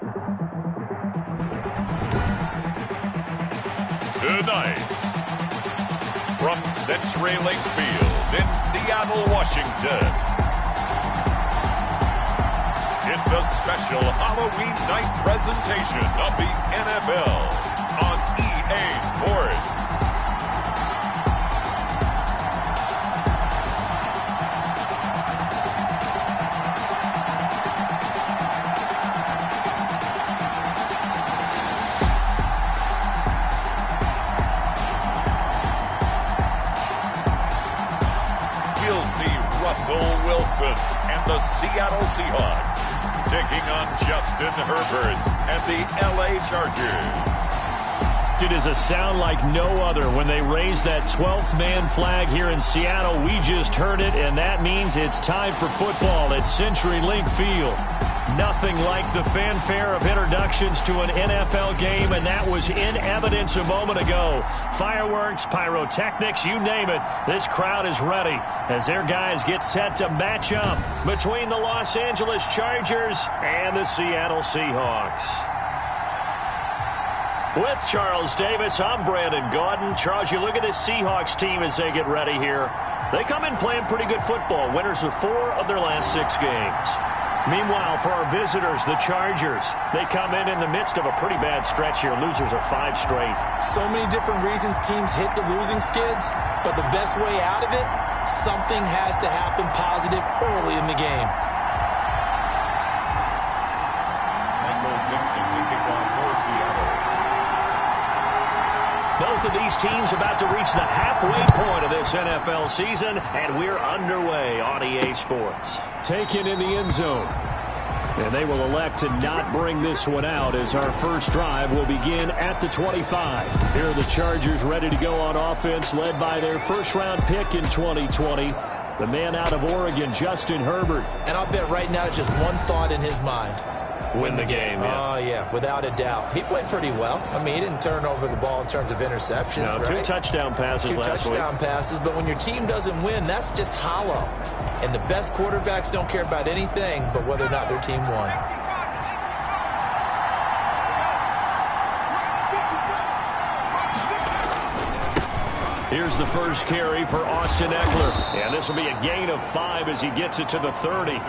Tonight, from CenturyLink Field in Seattle, Washington, it's a special Halloween night presentation of the NFL on EA Sports. Russell Wilson and the Seattle Seahawks taking on Justin Herbert and the LA Chargers. It is a sound like no other when they raise that 12th man flag here in Seattle. We just heard it, and that means it's time for football at CenturyLink Field. Nothing like the fanfare of introductions to an NFL game, and that was in evidence a moment ago. Fireworks, pyrotechnics, you name it. This crowd is ready as their guys get set to match up between the Los Angeles Chargers and the Seattle Seahawks. With Charles Davis, I'm Brandon Gaudin. Charles, you look at this Seahawks team as they get ready here. They come in playing pretty good football, winners of 4 of their last 6 games. Meanwhile, for our visitors, the Chargers, they come in the midst of a pretty bad stretch here. Losers of 5 straight. So many different reasons teams hit the losing skids, but the best way out of it, something has to happen positive early in the game. Michael Vincent will kick off for Seattle. Both of these teams about to reach the halfway point of this NFL season, and we're underway on EA Sports. Taken in the end zone. And they will elect to not bring this one out as our first drive will begin at the 25. Here are the Chargers ready to go on offense, led by their first-round pick in 2020, the man out of Oregon, Justin Herbert. And I'll bet right now it's just one thought in his mind. Win the game, yeah. Oh, yeah, without a doubt. He played pretty well. I mean, he didn't turn over the ball in terms of interceptions, no, right? 2 touchdown passes last week. 2 touchdown passes, but when your team doesn't win, that's just hollow. And the best quarterbacks don't care about anything but whether or not their team won. Here's the first carry for Austin Eckler. And this will be a gain of 5 as he gets it to the 30.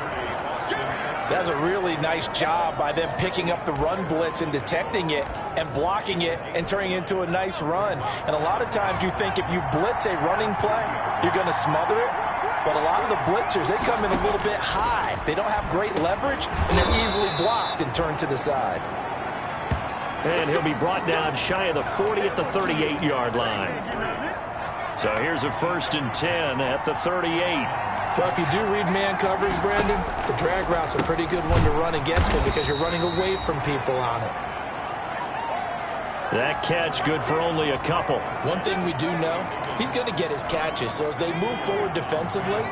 That's a really nice job by them picking up the run blitz and detecting it and blocking it and turning it into a nice run. And a lot of times you think if you blitz a running play, you're going to smother it. But a lot of the blitzers, they come in a little bit high. They don't have great leverage, and they're easily blocked and turned to the side. And he'll be brought down shy of the 40 at the 38-yard line. So here's a 1st and 10 at the 38. Well, if you do read man covers, Brandon, the drag route's a pretty good one to run against him because you're running away from people on it. That catch good for only a couple. One thing we do know, he's going to get his catches. So as they move forward defensively,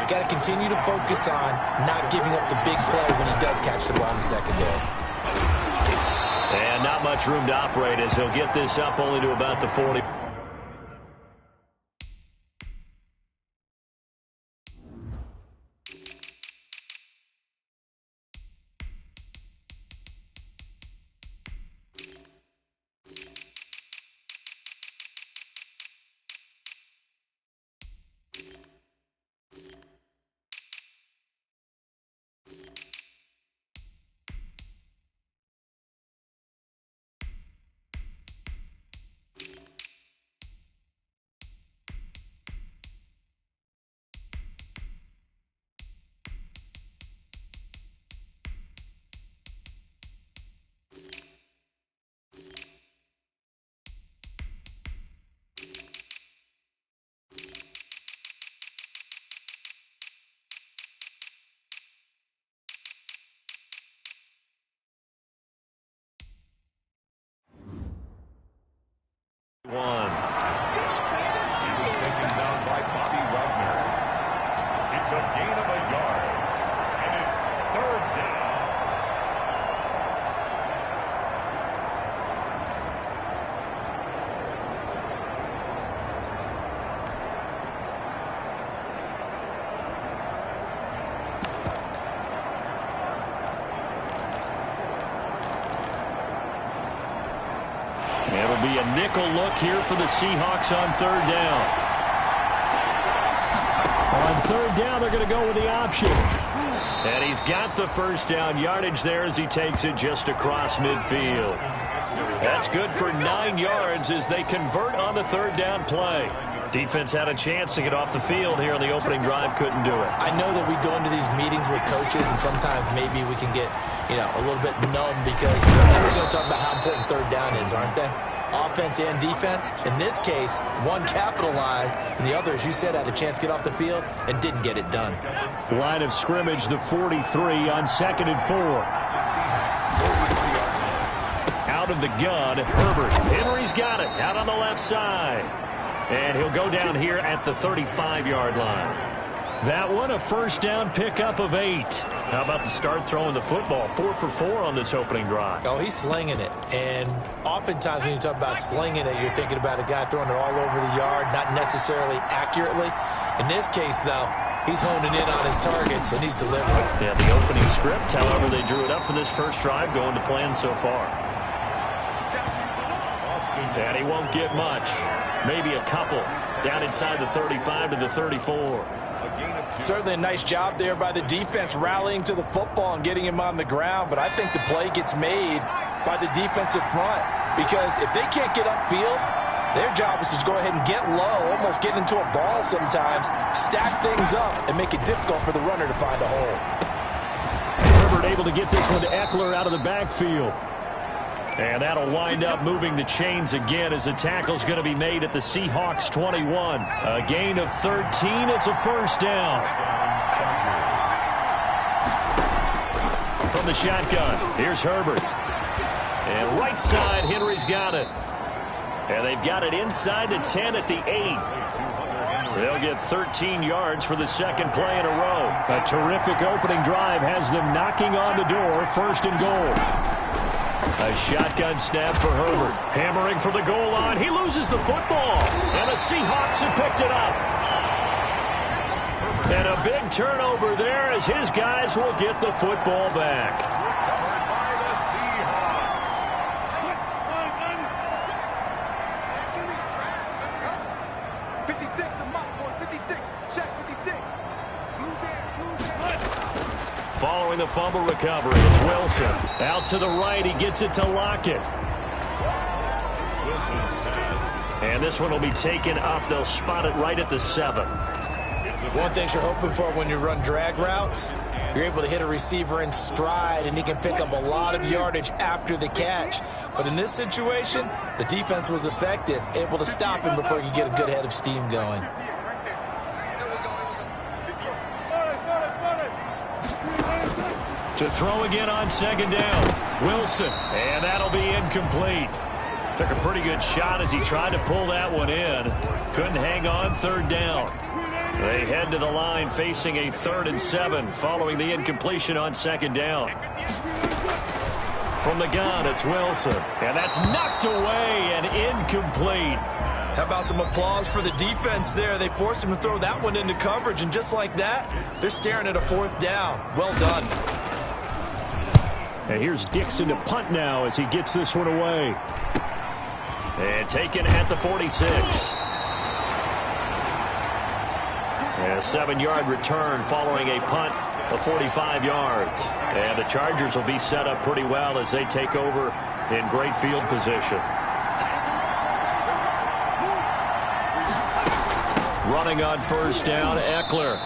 got to continue to focus on not giving up the big play when he does catch the ball in the secondary. And not much room to operate as he'll get this up only to about the 40. be a nickel look here for the Seahawks on third down. On third down, they're going to go with the option. And he's got the first down yardage there as he takes it just across midfield. That's good for 9 yards as they convert on the third down play. Defense had a chance to get off the field here on the opening drive, couldn't do it. I know that we go into these meetings with coaches, and sometimes maybe we can get, a little bit numb because they're going to talk about how important third down is, aren't they? Offense and defense. In this case, one capitalized, and the other, as you said, had a chance to get off the field and didn't get it done. Line of scrimmage, the 43 on 2nd and 4. Out of the gun, Herbert. Henry's got it out on the left side. And he'll go down here at the 35-yard line. That one, a first down pickup of 8. How about the start throwing the football? 4 for 4 on this opening drive. Oh, he's slinging it. And oftentimes when you talk about slinging it, you're thinking about a guy throwing it all over the yard, not necessarily accurately. In this case, though, he's honing in on his targets, and he's delivering. Yeah, the opening script, however, they drew it up for this first drive, going to plan so far. And he won't get much. Maybe a couple. Down inside the 35 to the 34. Certainly a nice job there by the defense rallying to the football and getting him on the ground, but I think the play gets made by the defensive front because if they can't get upfield, their job is to go ahead and get low, almost get into a ball sometimes, stack things up, and make it difficult for the runner to find a hole. Herbert able to get this one to Eckler out of the backfield. And that'll wind up moving the chains again as the tackle's going to be made at the Seahawks 21. A gain of 13. It's a first down. From the shotgun, here's Herbert. And right side, Henry's got it. And they've got it inside the 10 at the 8. They'll get 13 yards for the second play in a row. A terrific opening drive has them knocking on the door. First and goal. A shotgun snap for Herbert. Hammering for the goal line. He loses the football. And the Seahawks have picked it up. And a big turnover there as his guys will get the football back. Following the fumble recovery, it's Wilson. Out to the right, he gets it to Lockett. And this one will be taken up. They'll spot it right at the 7. One thing you're hoping for when you run drag routes, you're able to hit a receiver in stride, and he can pick up a lot of yardage after the catch. But in this situation, the defense was effective, able to stop him before he could get a good head of steam going. To throw again on second down. Wilson. And that'll be incomplete. Took a pretty good shot as he tried to pull that one in. Couldn't hang on third down. They head to the line facing a 3rd and 7 following the incompletion on second down. From the gun, it's Wilson. And that's knocked away and incomplete. How about some applause for the defense there? They forced him to throw that one into coverage, and just like that, they're staring at a 4th down. Well done. And here's Dixon to punt now as he gets this one away. And taken at the 46. And a 7-yard return following a punt of 45 yards. And the Chargers will be set up pretty well as they take over in great field position. Running on first down, Eckler.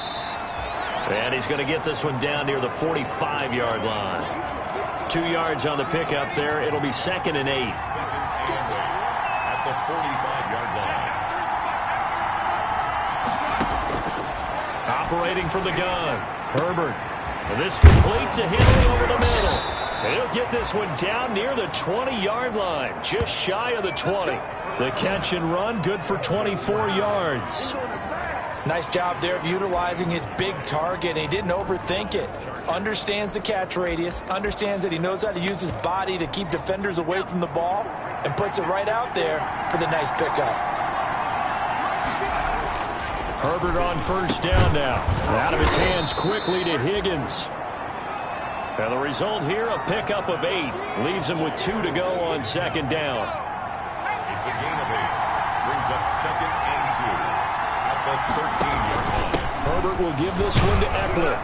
And he's going to get this one down near the 45-yard line. 2 yards on the pickup there. It'll be 2nd and 8. At the 45-yard line. Operating from the gun. Herbert. And this complete to Henry over the middle. And he'll get this one down near the 20-yard line. Just shy of the 20. The catch and run good for 24 yards. Nice job there of utilizing his big target. He didn't overthink it. Understands the catch radius. Understands that he knows how to use his body to keep defenders away from the ball. And puts it right out there for the nice pickup. Herbert on first down now. Out of his hands quickly to Higgins. And the result here, a pickup of 8. Leaves him with 2 to go on second down. a gain of 8. Brings up 2nd and 2 at the 13-yard line. Herbert will give this one to Eckler.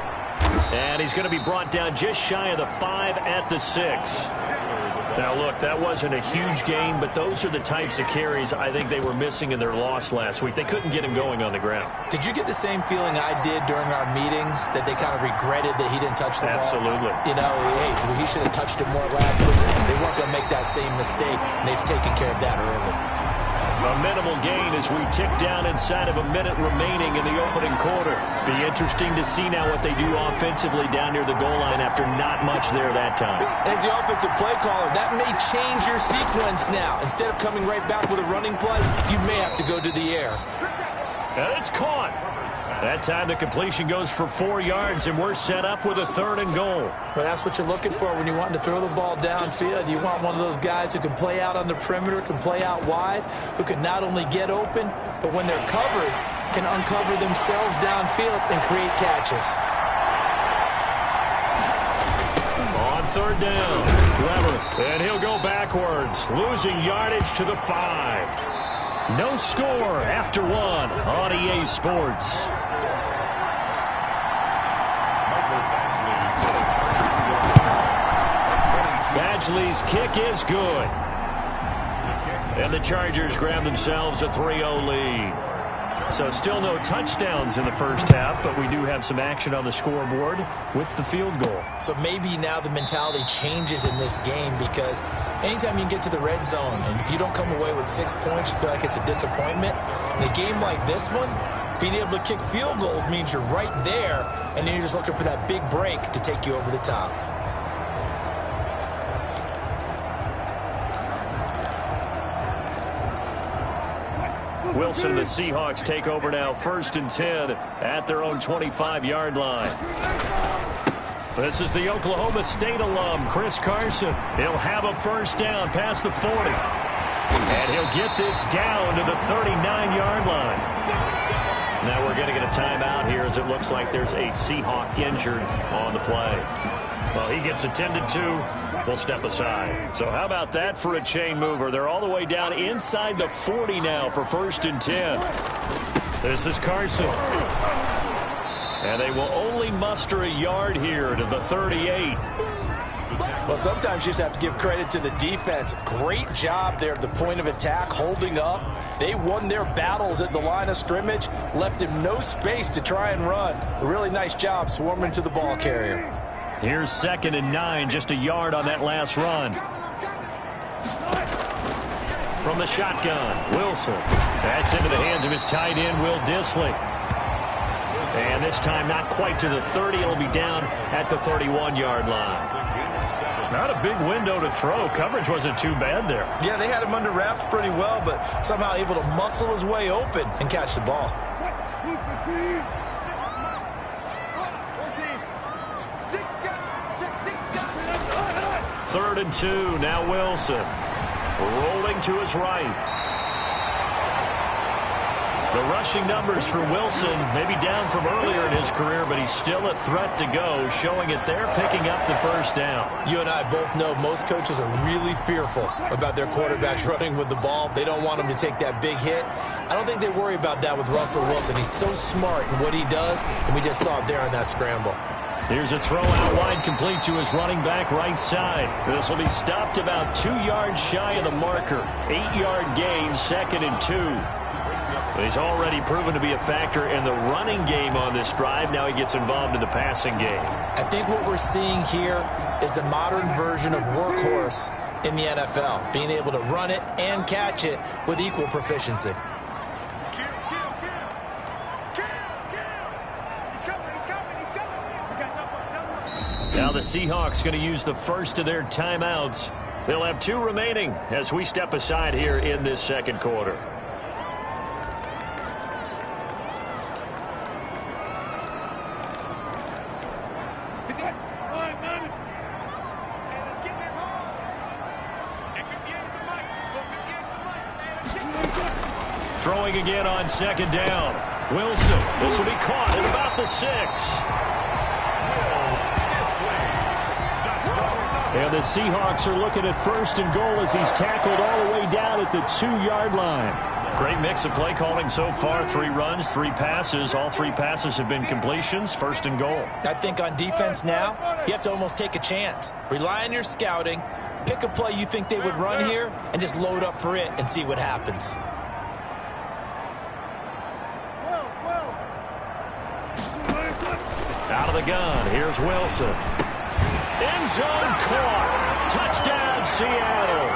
And he's going to be brought down just shy of the 5 at the 6. Now, look, that wasn't a huge gain, but those are the types of carries I think they were missing in their loss last week. They couldn't get him going on the ground. Did you get the same feeling I did during our meetings, that they kind of regretted that he didn't touch the ball? Absolutely. You know, hey, he should have touched it more last week. They weren't going to make that same mistake, and they've taken care of that early. A minimal gain as we tick down inside of a minute remaining in the opening quarter. Be interesting to see now what they do offensively down near the goal line after not much there that time. As the offensive play caller, that may change your sequence now. Instead of coming right back with a running play, you may have to go to the air. And it's caught. That time the completion goes for 4 yards, and we're set up with a 3rd and goal. Well, that's what you're looking for when you're wanting to throw the ball downfield. You want one of those guys who can play out on the perimeter, can play out wide, who can not only get open, but when they're covered, can uncover themselves downfield and create catches. On 3rd down, Weber, and he'll go backwards, losing yardage to the 5. No score after 1 on EA Sports. Badgley's kick is good. And the Chargers grab themselves a 3-0 lead. So still no touchdowns in the first half, but we do have some action on the scoreboard with the field goal. So maybe now the mentality changes in this game, because anytime you can get to the red zone, and if you don't come away with 6 points, you feel like it's a disappointment. In a game like this one, being able to kick field goals means you're right there, and then you're just looking for that big break to take you over the top. Wilson and the Seahawks take over now, 1st and 10 at their own 25-yard line. This is the Oklahoma State alum, Chris Carson. He'll have a 1st down past the 40. And he'll get this down to the 39-yard line. Now we're going to get a timeout here, as it looks like there's a Seahawk injured on the play. Well, he gets attended to. We'll step aside. So how about that for a chain mover? They're all the way down inside the 40 now for 1st and 10. This is Carson. And they will only muster a yard here to the 38. Well, sometimes you just have to give credit to the defense. Great job there at the point of attack, holding up. They won their battles at the line of scrimmage, left him no space to try and run. A really nice job swarming to the ball carrier. Here's 2nd and 9, just a yard on that last run. From the shotgun, Wilson. That's into the hands of his tight end, Will Dissly. And this time not quite to the 30. It'll be down at the 31-yard line. Not a big window to throw. Coverage wasn't too bad there. Yeah, they had him under wraps pretty well, but somehow able to muscle his way open and catch the ball. 3rd and 2. Now Wilson rolling to his right. The rushing numbers for Wilson maybe down from earlier in his career, but he's still a threat to go, showing it there, picking up the 1st down. You and I both know most coaches are really fearful about their quarterbacks running with the ball. They don't want him to take that big hit. I don't think they worry about that with Russell Wilson. He's so smart in what he does, and we just saw it there on that scramble. Here's a throw out wide, complete to his running back right side. This will be stopped about 2 yards shy of the marker. 8-yard gain, 2nd and 2. He's already proven to be a factor in the running game on this drive. Now he gets involved in the passing game. I think what we're seeing here is the modern version of workhorse in the NFL, being able to run it and catch it with equal proficiency. Now the Seahawks going to use the 1st of their timeouts. They'll have 2 remaining as we step aside here in this 2nd quarter. Throwing again on 2nd down. Wilson. This will be caught at about the 6. And the Seahawks are looking at 1st and goal as he's tackled all the way down at the 2-yard line. Great mix of play calling so far. 3 runs, 3 passes. All 3 passes have been completions. 1st and goal. I think on defense now, you have to almost take a chance. Rely on your scouting. Pick a play you think they would run here and just load up for it and see what happens. Out of the gun, here's Wilson. End zone caught. Touchdown, Seattle.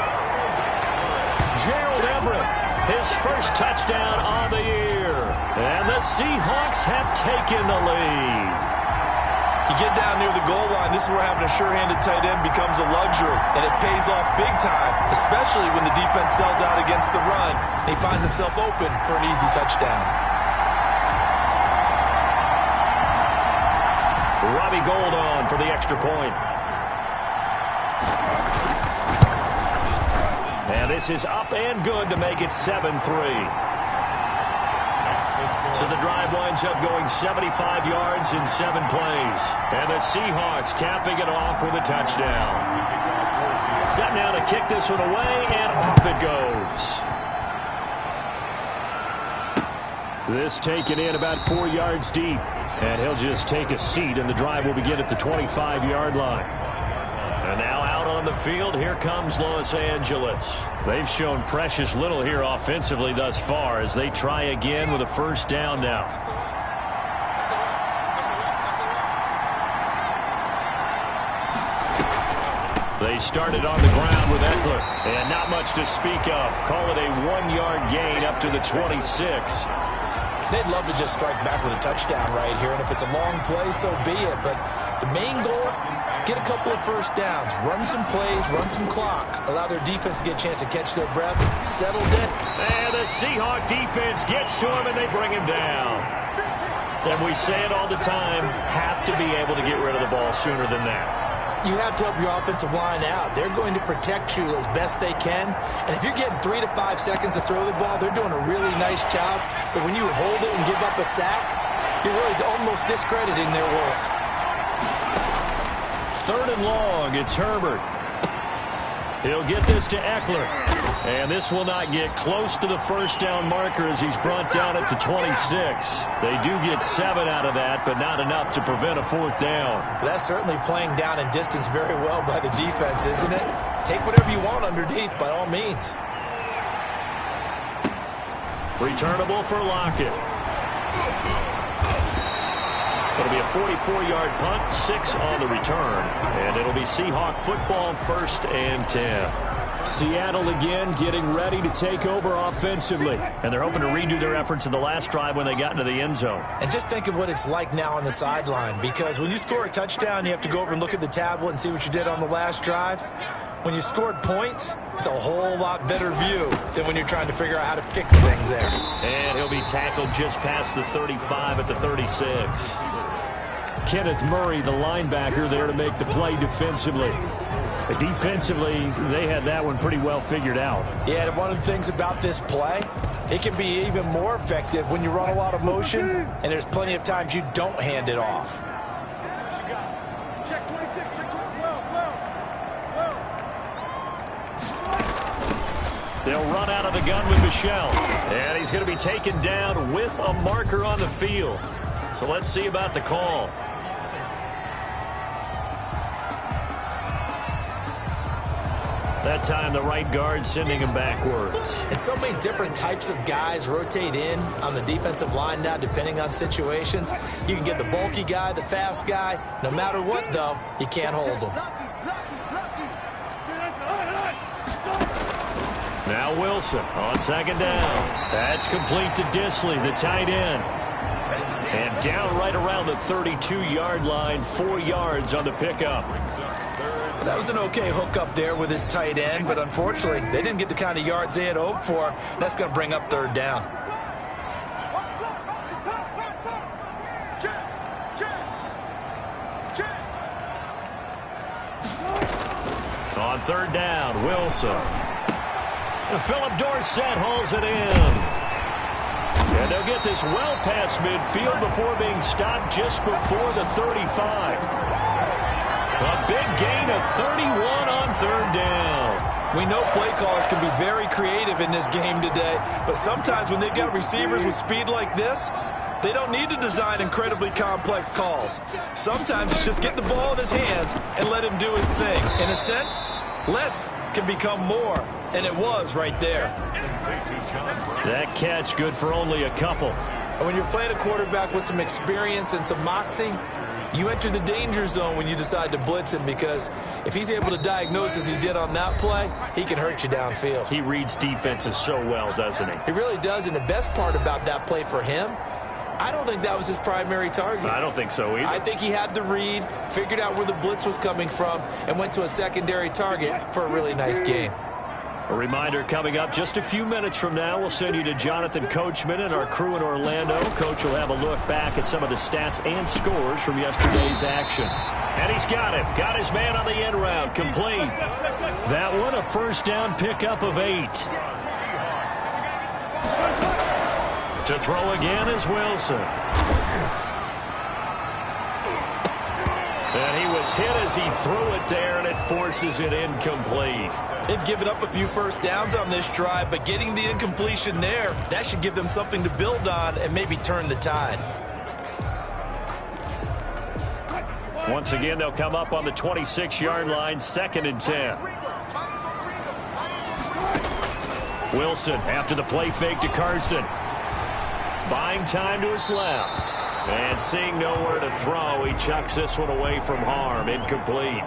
Gerald Everett, his first touchdown on the year. And the Seahawks have taken the lead. You get down near the goal line, this is where having a sure-handed tight end becomes a luxury, and it pays off big time, especially when the defense sells out against the run, and he finds himself open for an easy touchdown. Robbie Gould on for the extra point. And this is up and good to make it 7-3. So the drive winds up going 75 yards in 7 plays. And the Seahawks capping it off with a touchdown. Set now to kick this one away, and off it goes. This taken in about 4 yards deep. And he'll just take a seat, and the drive will begin at the 25-yard line. And now out on the field, here comes Los Angeles. They've shown precious little here offensively thus far as they try again with a 1st down now. They started on the ground with Eckler, and not much to speak of. Call it a 1-yard gain up to the 26. They'd love to just strike back with a touchdown right here, and if it's a long play, so be it. But the main goal, get a couple of 1st downs, run some plays, run some clock, allow their defense to get a chance to catch their breath, settle in. And the Seahawk defense gets to him, and they bring him down. And we say it all the time, have to be able to get rid of the ball sooner than that. You have to help your offensive line out. They're going to protect you as best they can. And if you're getting 3 to 5 seconds to throw the ball, they're doing a really nice job. But when you hold it and give up a sack, you're really almost discrediting their work. 3rd and long, it's Herbert. He'll get this to Eckler. And this will not get close to the 1st down marker as he's brought down at the 26. They do get 7 out of that, but not enough to prevent a 4th down. That's certainly playing down in distance very well by the defense, isn't it? Take whatever you want underneath, by all means. Returnable for Lockett. It'll be a 44-yard punt, 6 on the return. And it'll be Seahawk football, 1st and 10. Seattle again getting ready to take over offensively. And they're hoping to redo their efforts in the last drive when they got into the end zone. And just think of what it's like now on the sideline, because when you score a touchdown, you have to go over and look at the tablet and see what you did on the last drive. When you scored points, it's a whole lot better view than when you're trying to figure out how to fix things there. And he'll be tackled just past the 35 at the 36. Kenneth Murray, the linebacker, there to make the play defensively. Defensively, they had that one pretty well figured out. Yeah, and one of the things about this play, it can be even more effective when you run a lot of motion, and there's plenty of times you don't hand it off. Check 26, check 12. They'll run out of the gun with Michel. And he's going to be taken down with a marker on the field. So let's see about the call. That time, the right guard sending him backwards. And so many different types of guys rotate in on the defensive line now, depending on situations. You can get the bulky guy, the fast guy. No matter what, though, you can't hold them. Now Wilson on 2nd down. That's complete to Disley, the tight end. And down right around the 32-yard line, 4 yards on the pickup. That was an okay hook up there with his tight end, but unfortunately, they didn't get the kind of yards they had hoped for. That's going to bring up 3rd down. On 3rd down, Wilson. And Philip Dorsett hauls it in. And they'll get this well past midfield before being stopped just before the 35. A big gain of 31 on third down. We know play callers can be very creative in this game today, but sometimes when they've got receivers with speed like this, they don't need to design incredibly complex calls. Sometimes it's just get the ball in his hands and let him do his thing. In a sense, less can become more, and it was right there. That catch good for only a couple. And when you're playing a quarterback with some experience and some moxie, you enter the danger zone when you decide to blitz him, because if he's able to diagnose as he did on that play, he can hurt you downfield. He reads defenses so well, doesn't he? He really does, and the best part about that play for him, I don't think that was his primary target. I don't think so either. I think he had the read, figured out where the blitz was coming from, and went to a secondary target for a really nice game. A reminder coming up just a few minutes from now. We'll send you to Jonathan Coachman and our crew in Orlando. Coach will have a look back at some of the stats and scores from yesterday's action. And he's got him. Got his man on the end route. Complete. That one a first down pickup of 8. To throw again is Wilson. And he was hit as he threw it there, and it forces it incomplete. They've given up a few first downs on this drive, but getting the incompletion there, that should give them something to build on and maybe turn the tide. Once again, they'll come up on the 26-yard line, 2nd and 10. Wilson after the play fake to Carson. Buying time to his left. And seeing nowhere to throw, he chucks this one away from harm. Incomplete.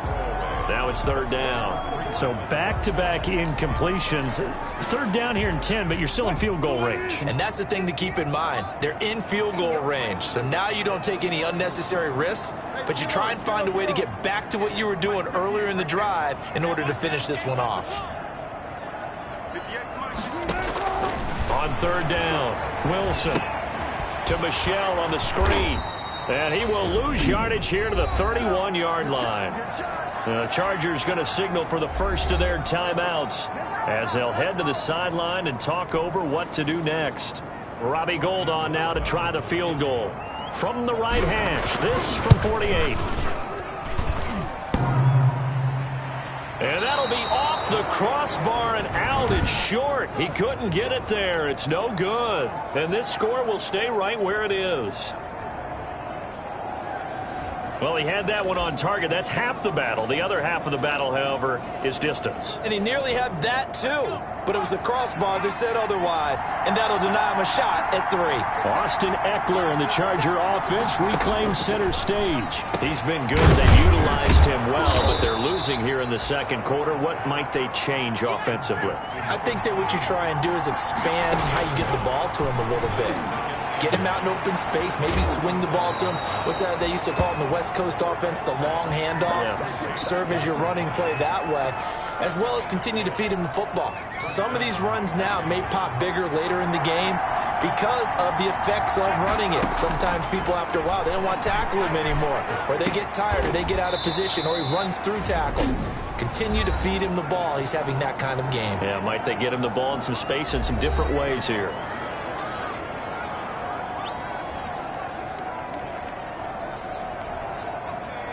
Now it's 3rd down. So back-to-back incompletions. 3rd down here in 10, but you're still in field goal range. And that's the thing to keep in mind. They're in field goal range. So now you don't take any unnecessary risks, but you try and find a way to get back to what you were doing earlier in the drive in order to finish this one off. On 3rd down, Wilson to Michelle on the screen. And he will lose yardage here to the 31-yard line. The Chargers going to signal for the first of their timeouts as they'll head to the sideline and talk over what to do next. Robbie Gould on now to try the field goal. From the right hash, this from 48. And that'll be off the crossbar and out. It's short. He couldn't get it there. It's no good. And this score will stay right where it is. Well, he had that one on target. That's half the battle. The other half of the battle, however, is distance. And he nearly had that, too. But it was the crossbar that said otherwise. And that'll deny him a shot at 3. Austin Eckler and the Charger offense reclaims center stage. He's been good. They've utilized him well, but they're losing here in the 2nd quarter. What might they change offensively? I think that what you try and do is expand how you get the ball to him a little bit. Get him out in open space, maybe swing the ball to him. What's that they used to call in the West Coast offense, the long handoff? Yeah. Serve as your running play that way, as well as continue to feed him the football. Some of these runs now may pop bigger later in the game because of the effects of running it. Sometimes people, after a while, they don't want to tackle him anymore, or they get tired, or they get out of position, or he runs through tackles. Continue to feed him the ball. He's having that kind of game. Yeah, might they get him the ball in some space in some different ways here.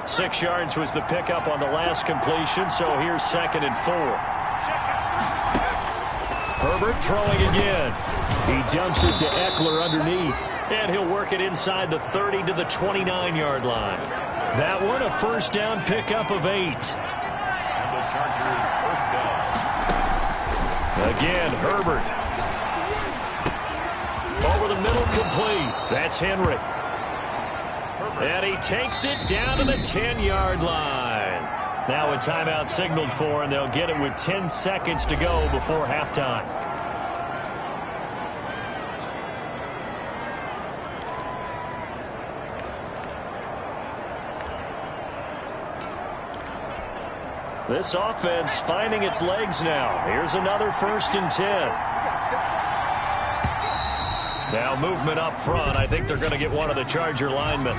Six yards was the pickup on the last completion, so here's 2nd and 4. Herbert throwing again. He dumps it to Eckler underneath, and he'll work it inside the 30 to the 29-yard line. That one a first down pickup of 8. And the Chargers first down. Again, Herbert. Over the middle, complete. That's Henry. And he takes it down to the 10-yard line. Now a timeout signaled for, and they'll get it with 10 seconds to go before halftime. This offense finding its legs now. Here's another 1st and 10. Now movement up front. I think they're going to get one of the Charger linemen.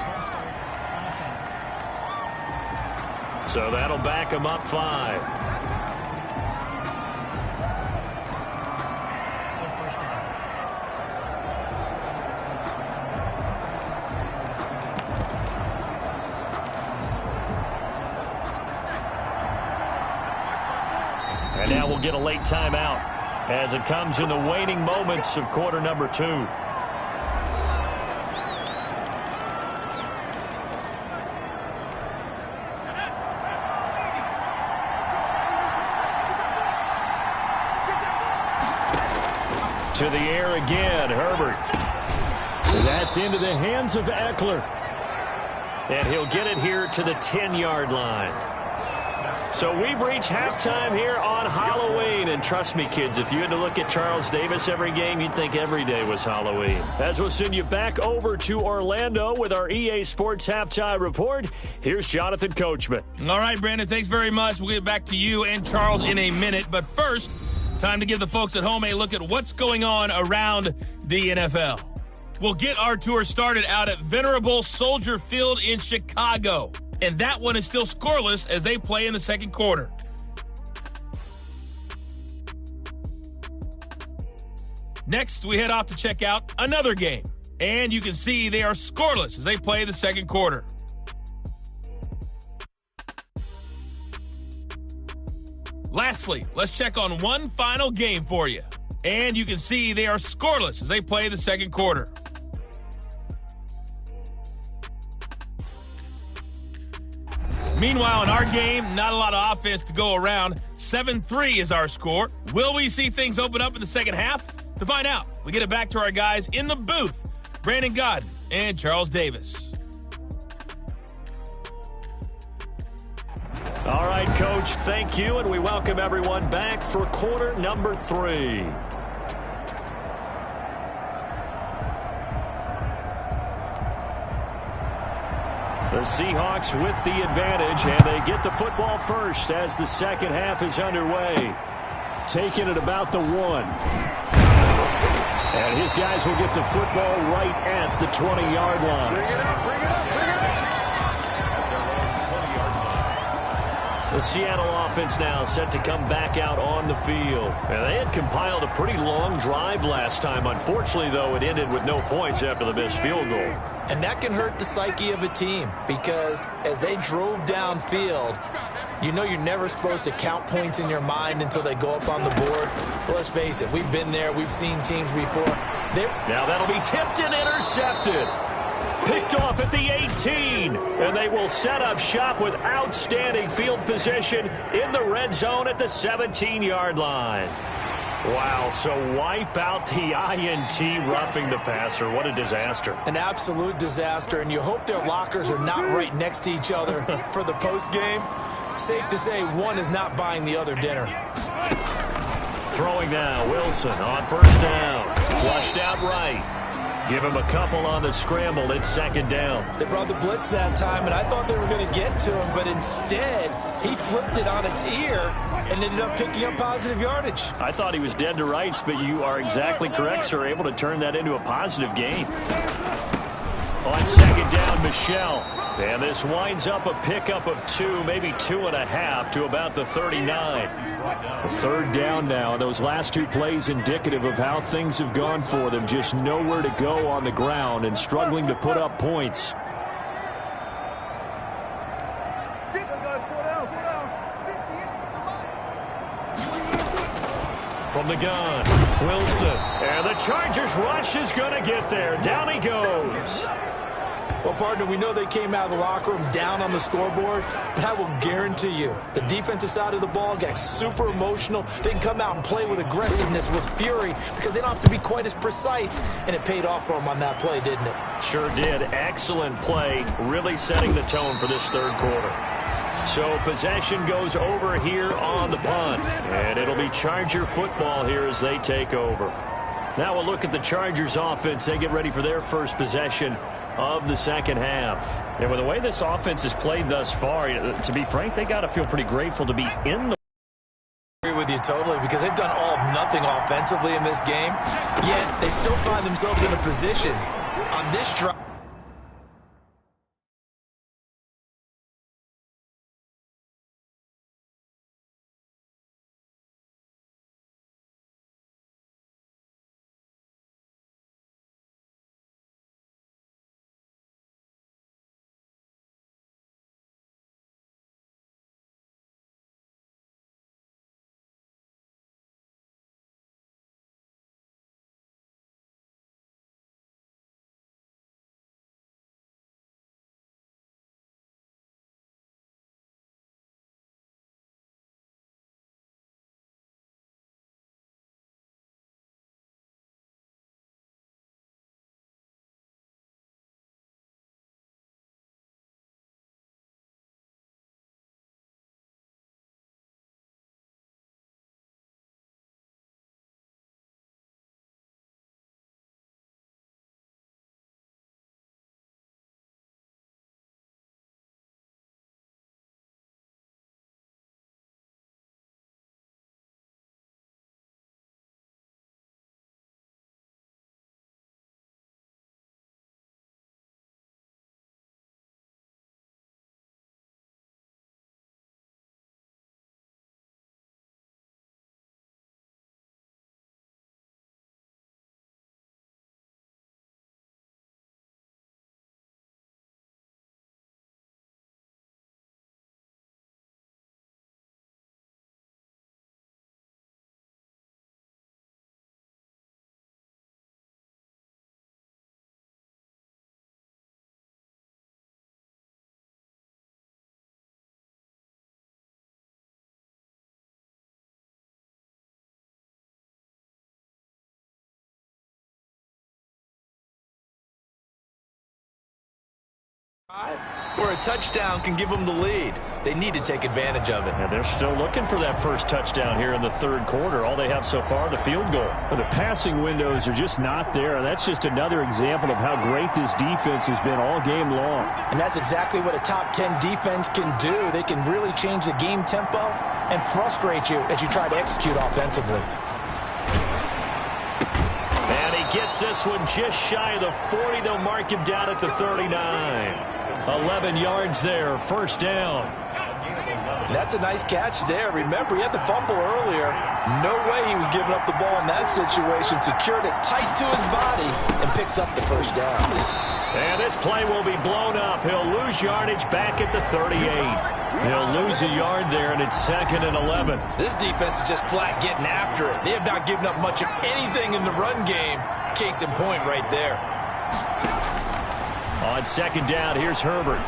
So that'll back them up 5. Still first down. And now we'll get a late timeout as it comes in the waning moments of quarter number 2. To the air again, Herbert. That's into the hands of Eckler. And he'll get it here to the 10-yard line. So we've reached halftime here on Halloween. And trust me, kids, if you had to look at Charles Davis every game, you'd think every day was Halloween. As we'll send you back over to Orlando with our EA Sports Halftime Report, here's Jonathan Coachman. All right, Brandon, thanks very much. We'll get back to you and Charles in a minute. But first, time to give the folks at home a look at what's going on around the NFL. We'll get our tour started out at Venerable Soldier Field in Chicago. And that one is still scoreless as they play in the second quarter. Next, we head off to check out another game. And you can see they are scoreless as they play the second quarter. Lastly, let's check on one final game for you. And you can see they are scoreless as they play the second quarter. Meanwhile, in our game, not a lot of offense to go around. 7-3 is our score. Will we see things open up in the second half? To find out, we get it back to our guys in the booth, Brandon Godden and Charles Davis. All right, Coach, thank you, and we welcome everyone back for quarter number 3. The Seahawks with the advantage, and they get the football first as the second half is underway. Taking it about the 1. And his guys will get the football right at the 20-yard line. Bring it up, bring it up, bring it up. The Seattle offense now set to come back out on the field. And they had compiled a pretty long drive last time. Unfortunately, though, it ended with no points after the missed field goal. And that can hurt the psyche of a team because as they drove downfield, you know you're never supposed to count points in your mind until they go up on the board. Well, let's face it, we've been there. We've seen teams before. Now that'll be tipped and intercepted. Picked off at the 18. And they will set up shop with outstanding field position in the red zone at the 17-yard line. Wow, so wipe out the INT roughing the passer. What a disaster. An absolute disaster, and you hope their lockers are not right next to each other for the postgame. Safe to say one is not buying the other dinner. Throwing now, Wilson on first down. Flushed out right. Give him a couple on the scramble. It's second down. They brought the blitz that time, and I thought they were going to get to him, but instead he flipped it on its ear and ended up picking up positive yardage. I thought he was dead to rights, but you are exactly correct, sir. Able to turn that into a positive gain. On second down, Michelle. And this winds up a pickup of 2, maybe 2.5 to about the 39. The third down now. Those last 2 plays indicative of how things have gone for them. Just nowhere to go on the ground and struggling to put up points. From the gun, Wilson. And the Chargers rush is going to get there. Down he goes. Well, partner, we know they came out of the locker room down on the scoreboard, but I will guarantee you the defensive side of the ball got super emotional. They can come out and play with aggressiveness, with fury, because they don't have to be quite as precise, and it paid off for them on that play, didn't it? Sure did. Excellent play, really setting the tone for this third quarter. So possession goes over here on the punt, and it'll be Charger football here as they take over. Now we'll look at the Chargers offense. They get ready for their first possession of the second half. And with the way this offense has played thus far, to be frank, they got to feel pretty grateful to be in the... I agree with you totally, because they've done all of nothing offensively in this game, yet they still find themselves in a position on this drive. Where a touchdown can give them the lead. They need to take advantage of it. And they're still looking for that first touchdown here in the third quarter. All they have so far, the field goal. But the passing windows are just not there. And that's just another example of how great this defense has been all game long. And that's exactly what a top 10 defense can do. They can really change the game tempo and frustrate you as you try to execute offensively. And he gets this one just shy of the 40. They'll mark him down at the 39. 11 yards there, first down. That's a nice catch there. Remember, he had the fumble earlier. No way he was giving up the ball in that situation. Secured it tight to his body and picks up the first down. And this play will be blown up. He'll lose yardage back at the 38. He'll lose a yard there, and it's 2nd and 11. This defense is just flat getting after it. They have not given up much of anything in the run game. Case in point right there. On 2nd down, here's Herbert.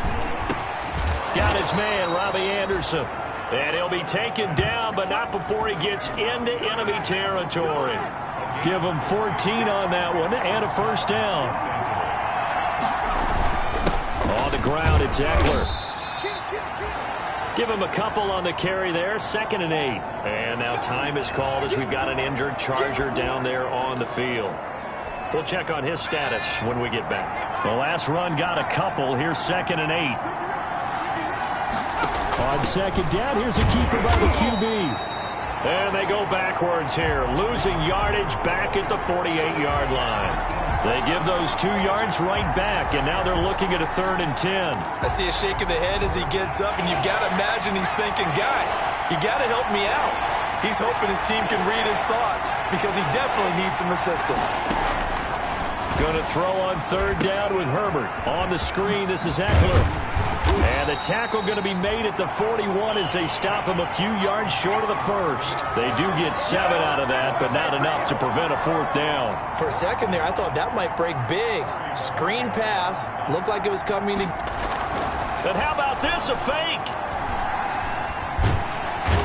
Got his man, Robbie Anderson. And he'll be taken down, but not before he gets into enemy territory. Give him 14 on that one and a first down. On the ground, it's Eckler. Give him a couple on the carry there, 2nd and 8. And now time is called as we've got an injured Charger down there on the field. We'll check on his status when we get back. The last run got a couple. Here's 2nd and 8. On 2nd down, here's a keeper by the QB. And they go backwards here, losing yardage back at the 48-yard line. They give those 2 yards right back, and now they're looking at a 3rd and 10. I see a shake of the head as he gets up, and you've got to imagine he's thinking, guys, you got to help me out. He's hoping his team can read his thoughts because he definitely needs some assistance. Going to throw on 3rd down with Herbert. On the screen, this is Eckler. And the tackle going to be made at the 41 as they stop him a few yards short of the first. They do get 7 out of that, but not enough to prevent a 4th down. For a second there, I thought that might break big. Screen pass. Looked like it was coming to... And how about this, a fake?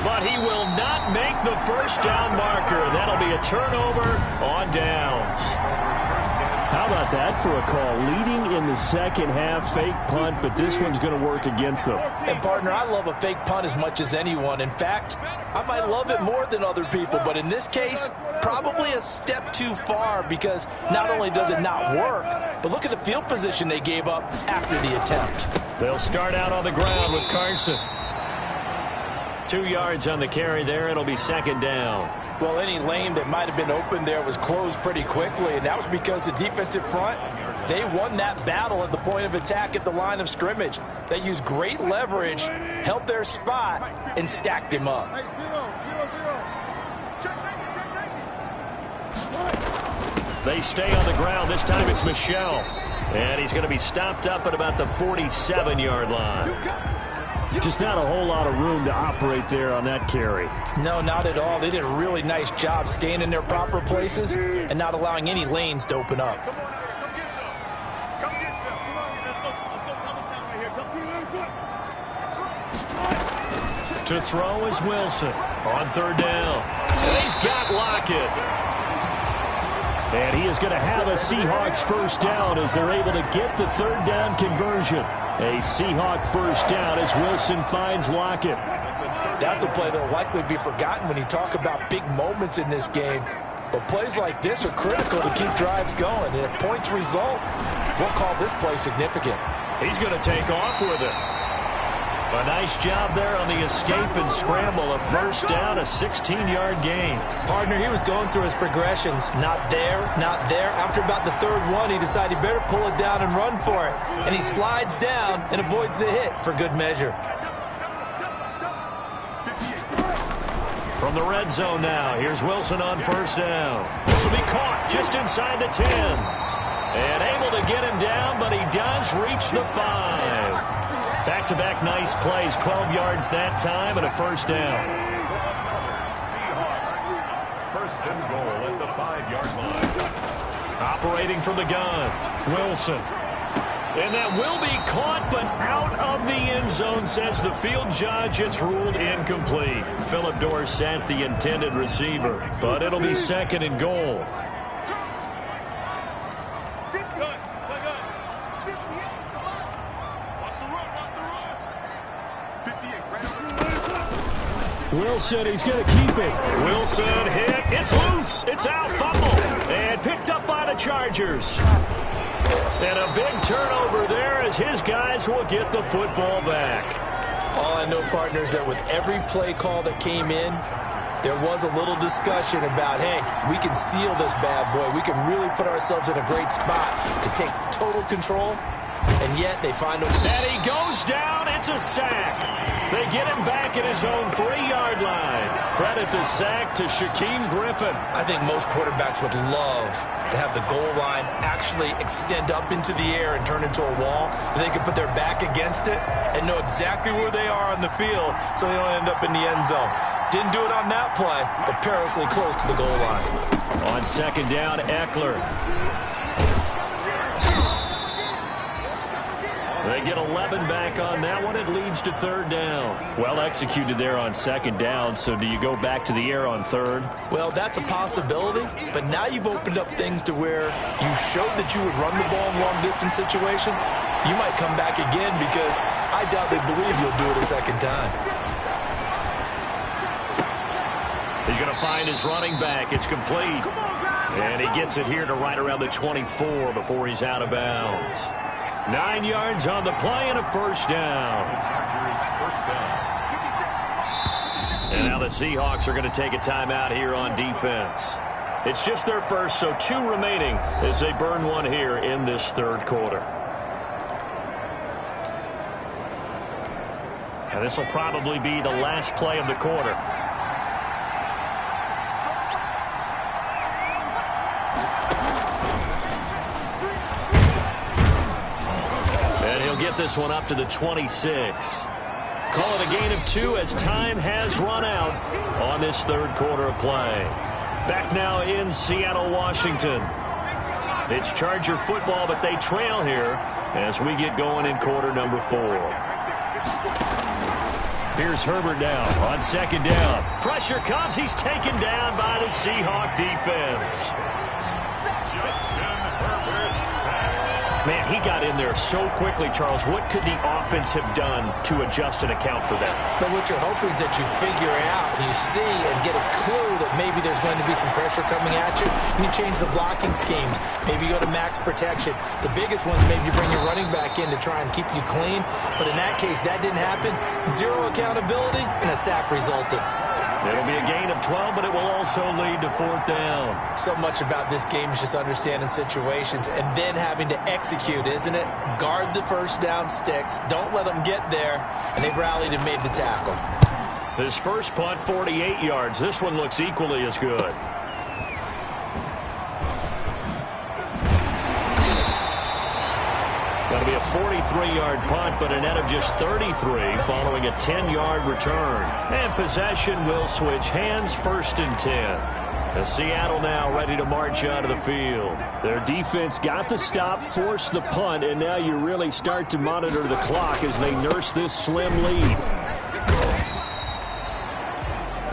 But he will not make the first down marker. That'll be a turnover on downs. How about that for a call? Leading in the second half, fake punt, but this one's going to work against them. And, partner, I love a fake punt as much as anyone. In fact, I might love it more than other people, but in this case, probably a step too far because not only does it not work, but look at the field position they gave up after the attempt. They'll start out on the ground with Carson. 2 yards on the carry there. It'll be 2nd down. Well, any lane that might have been open there was closed pretty quickly, and that was because the defensive front, they won that battle at the point of attack at the line of scrimmage. They used great leverage, held their spot, and stacked him up. They stay on the ground. This time it's Michel. And he's going to be stopped up at about the 47-yard line. Just not a whole lot of room to operate there on that carry. No, not at all. They did a really nice job staying in their proper places and not allowing any lanes to open up. To throw is Wilson on 3rd down. And he's got Lockett. And he is going to have a Seahawks first down as they're able to get the 3rd down conversion. A Seahawk first down as Wilson finds Lockett. That's a play that will likely be forgotten when you talk about big moments in this game. But plays like this are critical to keep drives going. And if points result, we'll call this play significant. He's going to take off with it. A nice job there on the escape and scramble. A first down, a 16-yard gain. Partner, he was going through his progressions. Not there, not there. After about the 3rd one, he decided he better pull it down and run for it. And he slides down and avoids the hit for good measure. From the red zone now, here's Wilson on first down. This will be caught just inside the 10. And able to get him down, but he does reach the 5. Back-to-back nice plays, 12 yards that time, and a first down. First and goal at the 5-yard line. Operating from the gun, Wilson. And that will be caught, but out of the end zone, says the field judge. It's ruled incomplete. Philip Dorsett, the intended receiver, but it'll be 2nd and goal. Wilson, he's going to keep it. Wilson hit. It's loose. It's out. Fumble. And picked up by the Chargers. And a big turnover there as his guys will get the football back. All I know, partners, that with every play call that came in, there was a little discussion about, hey, we can seal this bad boy. We can really put ourselves in a great spot to take total control. And yet they find him. And he goes down. It's a sack. They get him back at his own 3-yard line. Credit the sack to Shaquem Griffin. I think most quarterbacks would love to have the goal line actually extend up into the air and turn into a wall. They can put their back against it and know exactly where they are on the field so they don't end up in the end zone. Didn't do it on that play, but perilously close to the goal line. On second down, Eckler. They get 11 back on that one. It leads to third down. Well executed there on second down. So do you go back to the air on third? Well, that's a possibility. But now you've opened up things to where you showed that you would run the ball in long-distance situation. You might come back again because I doubt they believe you'll do it a second time. He's going to find his running back. It's complete. And he gets it here to right around the 24 before he's out of bounds. 9 yards on the play and a first down. And now the Seahawks are going to take a timeout here on defense. It's just their first, so 2 remaining as they burn one here in this third quarter. And this will probably be the last play of the quarter. Get this one up to the 26. Call it a gain of 2 as time has run out on this third quarter of play. Back now in Seattle, Washington. It's Charger football, but they trail here as we get going in quarter number 4. Here's Herbert now on second down. Pressure comes. He's taken down by the Seahawk defense. Man, he got in there so quickly, Charles. What could the offense have done to adjust and account for that? But what you're hoping is that you figure out and you see and get a clue that maybe there's going to be some pressure coming at you. And you change the blocking schemes. Maybe you go to max protection. The biggest ones, maybe you bring your running back in to try and keep you clean. But in that case, that didn't happen. 0 accountability and a sack resulted. It'll be a gain of 12, but it will also lead to fourth down. So much about this game is just understanding situations and then having to execute, isn't it? Guard the first down sticks. Don't let them get there. And they rallied and made the tackle. His first punt, 48 yards. This one looks equally as good. That'll be a 43-yard punt, but a net of just 33 following a 10-yard return. And possession will switch hands, first and 10. As Seattle now ready to march out of the field. Their defense got the stop, forced the punt, and now you really start to monitor the clock as they nurse this slim lead.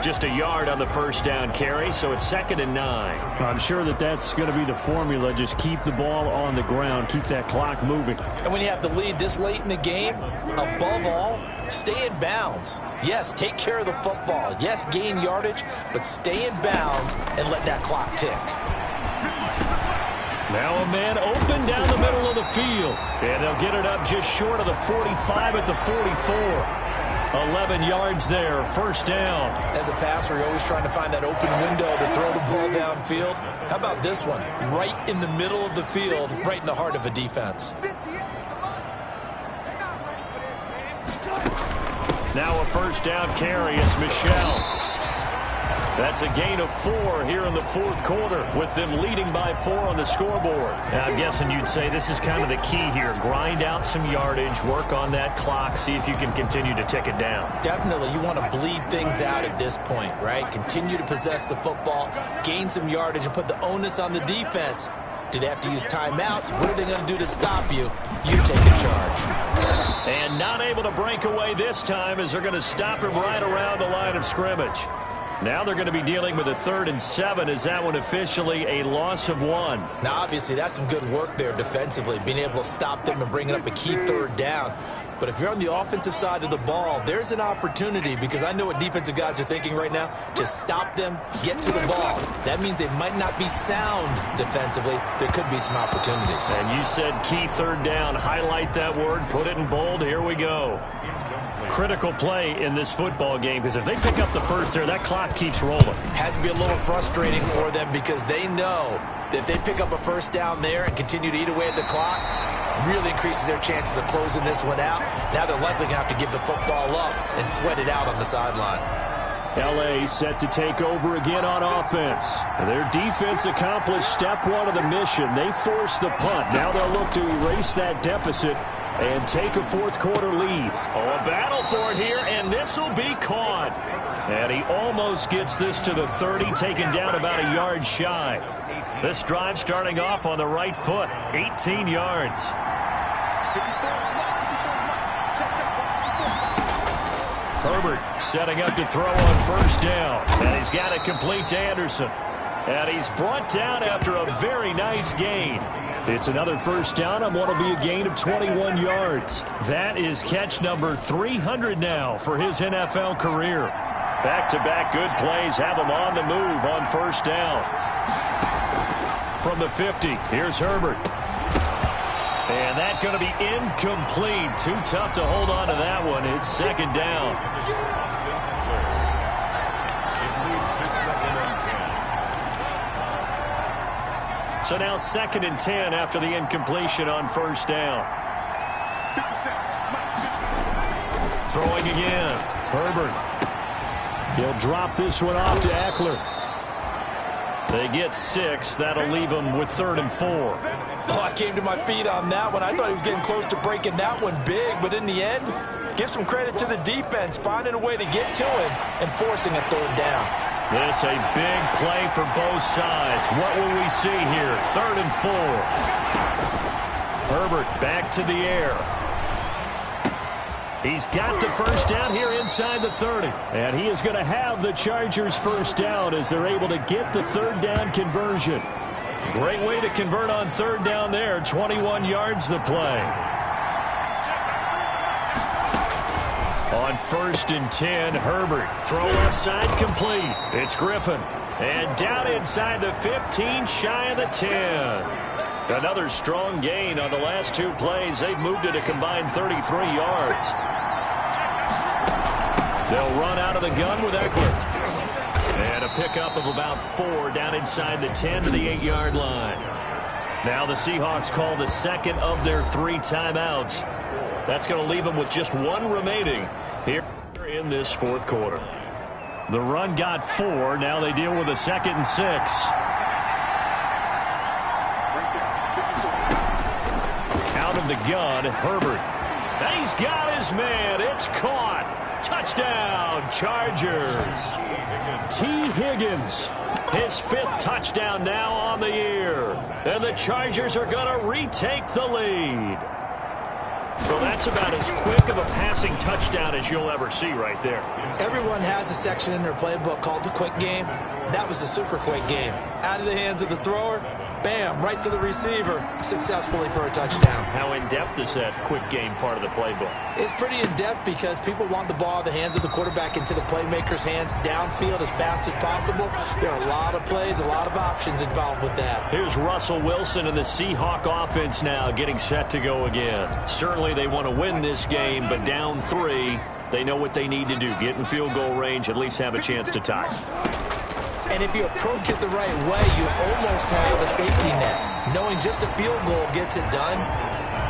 Just a yard on the first down carry, so it's 2nd and 9. I'm sure that that's going to be the formula. Just keep the ball on the ground. Keep that clock moving. And when you have the lead this late in the game, above all, stay in bounds. Yes, take care of the football. Yes, gain yardage, but stay in bounds and let that clock tick. Now a man open down the middle of the field. And they'll get it up just short of the 45 at the 44. 11 yards there, first down. As a passer, you're always trying to find that open window to throw the ball downfield. How about this one? Right in the middle of the field, right in the heart of a defense. Now a first down carry. It's Michel. That's a gain of 4 here in the fourth quarter with them leading by 4 on the scoreboard. And I'm guessing you'd say this is kind of the key here. Grind out some yardage, work on that clock, see if you can continue to tick it down. Definitely. You want to bleed things out at this point, right? Continue to possess the football, gain some yardage, and put the onus on the defense. Do they have to use timeouts? What are they going to do to stop you? You take a charge. And not able to break away this time as they're going to stop him right around the line of scrimmage. Now they're going to be dealing with a 3rd and 7. Is that one officially a loss of 1? Now, obviously, that's some good work there defensively, being able to stop them and bringing up a key 3rd down. But if you're on the offensive side of the ball, there's an opportunity, because I know what defensive guys are thinking right now. Just stop them, get to the ball. That means they might not be sound defensively. There could be some opportunities. And you said key 3rd down. Highlight that word, put it in bold. Here we go. Critical play in this football game, because if they pick up the first there, that clock keeps rolling. Has to be a little frustrating for them, because they know that if they pick up a first down there and continue to eat away at the clock, really increases their chances of closing this one out. Now they're likely going to have to give the football up and sweat it out on the sideline. L.A. set to take over again on offense. Their defense accomplished step 1 of the mission. They forced the punt. Now they'll look to erase that deficit and take a 4th quarter lead. Oh, a battle for it here, and this will be caught. And he almost gets this to the 30, taken down about a yard shy. This drive starting off on the right foot, 18 yards. Herbert setting up to throw on 1st down. And he's got it complete to Anderson. And he's brought down after a very nice gain. It's another 1st down on what will be a gain of 21 yards. That is catch number 300 now for his NFL career. Back-to-back good plays have him on the move on 1st down. From the 50, here's Herbert. And that's going to be incomplete. Too tough to hold on to that one. It's 2nd down. So now 2nd and 10 after the incompletion on 1st down. Throwing again. Herbert. He'll drop this one off to Eckler. They get 6. That'll leave them with 3rd and 4. Oh, I came to my feet on that one. I thought he was getting close to breaking that one big, but in the end, give some credit to the defense, finding a way to get to him and forcing a 3rd down. This a big play for both sides. What will we see here? 3rd and 4. Herbert back to the air. He's got the 1st down here inside the 30. And he is going to have the Chargers 1st down as they're able to get the 3rd down conversion. Great way to convert on 3rd down there. 21 yards the play. On 1st and 10, Herbert. Throw left side complete. It's Griffin. And down inside the 15, shy of the 10. Another strong gain on the last 2 plays. They've moved it a combined 33 yards. They'll run out of the gun with Eckler. And a pickup of about 4 down inside the 10 to the 8-yard line. Now the Seahawks call the 2nd of their 3 timeouts. That's going to leave them with just 1 remaining here in this 4th quarter. The run got 4. Now they deal with a 2nd and 6. Out of the gun, Herbert. And he's got his man. It's caught. Touchdown, Chargers. T. Higgins, his 5th touchdown now on the year. And the Chargers are going to retake the lead. So that's about as quick of a passing touchdown as you'll ever see right there. Everyone has a section in their playbook called the quick game. That was a super quick game. Out of the hands of the thrower, bam, right to the receiver, successfully for a touchdown. How in-depth is that quick game part of the playbook? It's pretty in-depth because people want the ball in the hands of the quarterback into the playmaker's hands downfield as fast as possible. There are a lot of plays, a lot of options involved with that. Here's Russell Wilson and the Seahawk offense now getting set to go again. Certainly they want to win this game, but down 3, they know what they need to do. Get in field goal range, at least have a chance to tie. And if you approach it the right way, you almost have a safety net. Knowing just a field goal gets it done.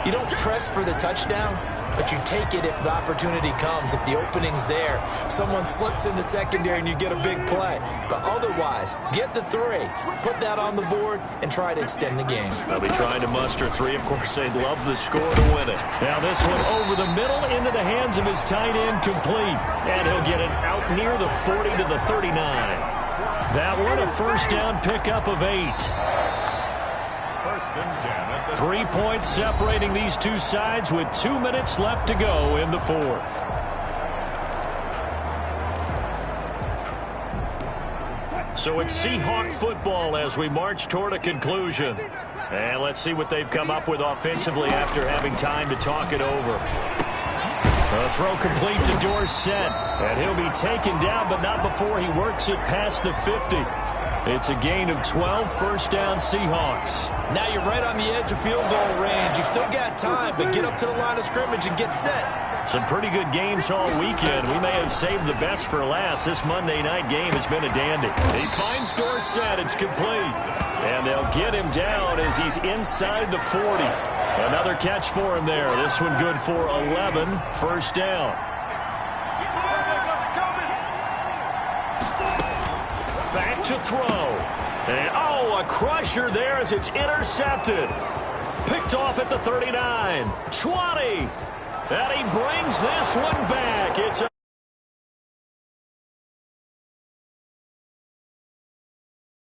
You don't press for the touchdown, but you take it if the opportunity comes. If the opening's there, someone slips into secondary and you get a big play. But otherwise, get the 3, put that on the board, and try to extend the game. They'll be trying to muster 3. Of course, they'd love the score to win it. Now this one over the middle into the hands of his tight end, complete. And he'll get it out near the 40 to the 39. That one a 1st down pickup of 8. 3 points separating these 2 sides with 2 minutes left to go in the 4th. So it's Seahawk football as we march toward a conclusion. And let's see what they've come up with offensively after having time to talk it over. A throw complete to Dorsett. And he'll be taken down, but not before he works it past the 50. It's a gain of 12, first down Seahawks. Now you're right on the edge of field goal range. You've still got time, but get up to the line of scrimmage and get set. Some pretty good games all weekend. We may have saved the best for last. This Monday night game has been a dandy. He finds Dorsett. It's complete. And they'll get him down as he's inside the 40. Another catch for him there. This one good for 11, first down. Back to throw. And, a crusher there as it's intercepted. Picked off at the 39, 20. And he brings this one back. It's a